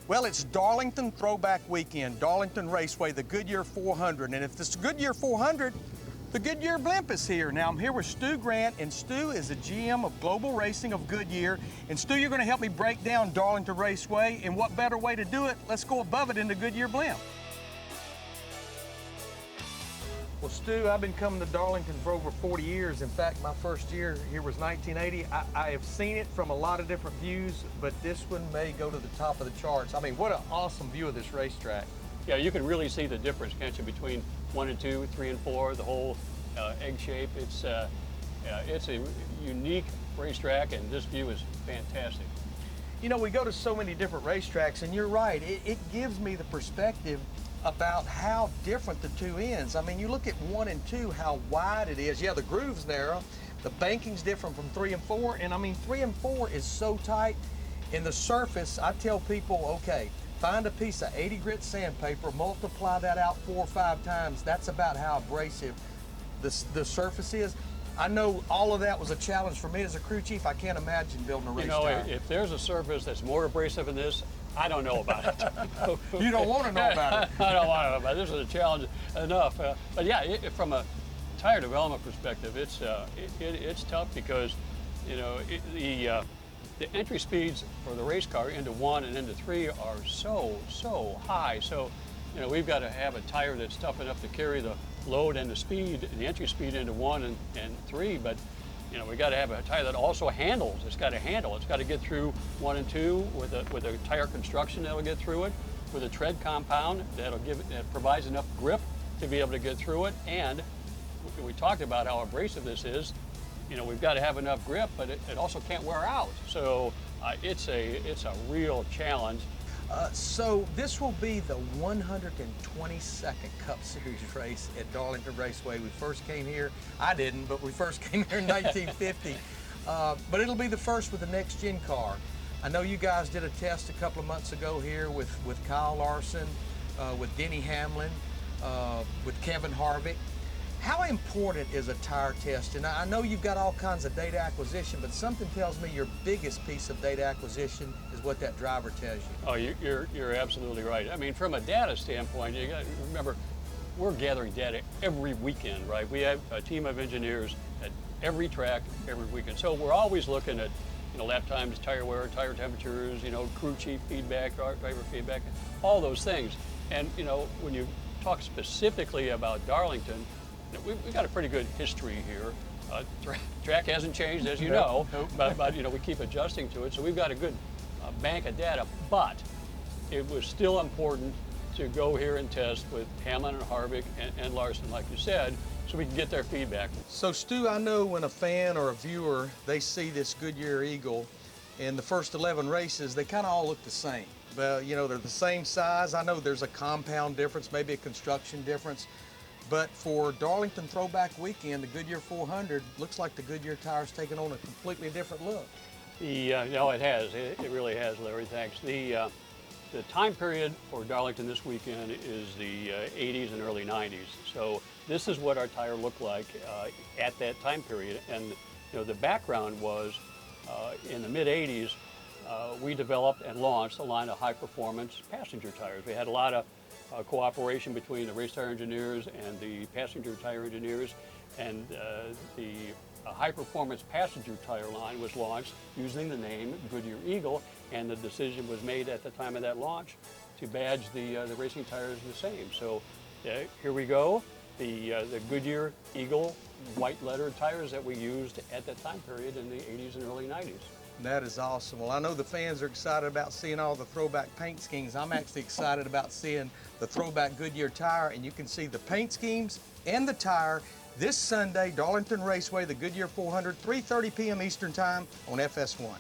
Well, it's Darlington Throwback Weekend, Darlington Raceway, the Goodyear 400. And if this Goodyear 400, the Goodyear Blimp is here. Now, I'm here with Stu Grant, and Stu is a GM of Global Racing of Goodyear. And Stu, you're gonna help me break down Darlington Raceway, and what better way to do it? Let's go above it in the Goodyear Blimp. Well, Stu, I've been coming to Darlington for over 40 years. In fact, my first year here was 1980. I have seen it from a lot of different views, but this one may go to the top of the charts. I mean, what an awesome view of this racetrack. Yeah, you can really see the difference, can't you, between 1 and 2, 3 and 4, the whole egg shape. It's a unique racetrack, and this view is fantastic. You know, we go to so many different racetracks, and you're right, it gives me the perspective about how different the two ends. I mean, you look at 1 and 2, how wide it is. Yeah, the groove's narrow, the banking's different from 3 and 4, and I mean, 3 and 4 is so tight. In the surface, I tell people, okay, find a piece of 80 grit sandpaper, multiply that out 4 or 5 times. That's about how abrasive the surface is. I know all of that was a challenge for me as a crew chief. I can't imagine building a race tire. If there's a surface that's more abrasive than this, I don't know about it. You don't want to know about it. I don't want to know about it. This is a challenge enough. But yeah, from a tire development perspective, it's tough because, you know, the entry speeds for the race car into 1 and into 3 are so high. So, you know, we've got to have a tire that's tough enough to carry the load and the speed, the entry speed into 1 and 3. But, you know, we got to have a tire that also handles. It's got to handle. It's got to get through 1 and 2 with a tire construction that'll get through it, with a tread compound that provides enough grip to be able to get through it. And we talked about how abrasive this is. You know, we've got to have enough grip, but it also can't wear out. So it's a real challenge. So this will be the 122nd Cup Series race at Darlington Raceway. We first came here, I didn't, but we first came here in 1950. But it'll be the first with the next gen car. I know you guys did a test a couple of months ago here with Kyle Larson, with Denny Hamlin, with Kevin Harvick. How important is a tire test? And I know you've got all kinds of data acquisition, but something tells me your biggest piece of data acquisition is what that driver tells you. Oh, you're absolutely right. I mean, from a data standpoint, you got to remember, we're gathering data every weekend, right? We have a team of engineers at every track, every weekend. So we're always looking at, you know, lap times, tire wear, tire temperatures, you know, crew chief feedback, driver feedback, all those things. And, you know, when you talk specifically about Darlington, we've got a pretty good history here. Track hasn't changed, as you know, but you know, we keep adjusting to it. So we've got a good bank of data, but it was still important to go here and test with Hamlin and Harvick and Larson, like you said, so we can get their feedback. So Stu, I know when a fan or a viewer, they see this Goodyear Eagle in the first 11 races, they kind of all look the same. Well, you know, they're the same size. I know there's a compound difference, maybe a construction difference. But for Darlington Throwback Weekend, the Goodyear 400 looks like the Goodyear tire's taken on a completely different look. No, it has. It really has, Larry. Thanks. The time period for Darlington this weekend is the 80s and early 90s. So this is what our tire looked like at that time period. And you know, the background was in the mid 80s, we developed and launched a line of high-performance passenger tires. We had a lot of cooperation between the race tire engineers and the passenger tire engineers, and the high-performance passenger tire line was launched using the name Goodyear Eagle, and the decision was made at the time of that launch to badge the racing tires the same. So here we go, the Goodyear Eagle white lettered tires that we used at that time period in the 80s and early 90s. That is awesome. Well, I know the fans are excited about seeing all the throwback paint schemes. I'm actually excited about seeing the throwback Goodyear tire, and you can see the paint schemes and the tire this Sunday, Darlington Raceway, the Goodyear 400, 3:30 p.m. Eastern Time on FS1.